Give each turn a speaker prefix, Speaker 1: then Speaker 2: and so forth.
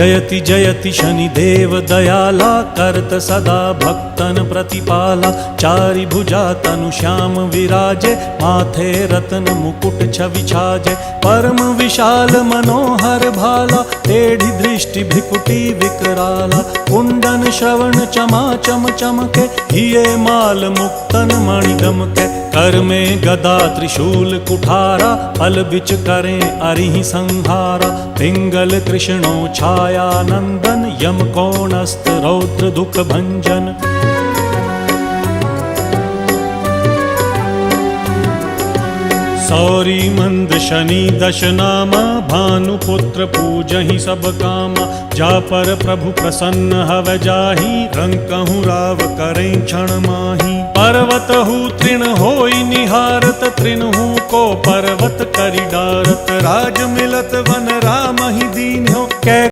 Speaker 1: जयति जयति शनिदेव दयाला, करत सदा भक्तन प्रतिपाला। चारि भुजा तनु श्याम विराजे, माथे रत्न मुकुट छवि छाजे। परम विशाल मनोहर भाला, टेढ़ी दृष्टि भ्रिकुटी विकराला। कुंडन श्रवण चमा चम चमके, हिये माल मुक्तन मणि दमके। कर में गदा त्रिशूल कुठारा, फल बिच करें अरिहि संहारा। पिंगल कृष्णो छाया नंदन, यम कोणस्थ रौद्र दुख भंजन। सौरी मंद शनि दश नामा, भानुपुत्र पूजहि सब कामा। जा पर प्रभु प्रसन्न हव जाहि, रंकहु राव करें क्षण माहि। पर्वत हु तृण होई निहारत, तृणहु को पर्वत करि डारत। राज मिलत वन राम ही दीन हो, कै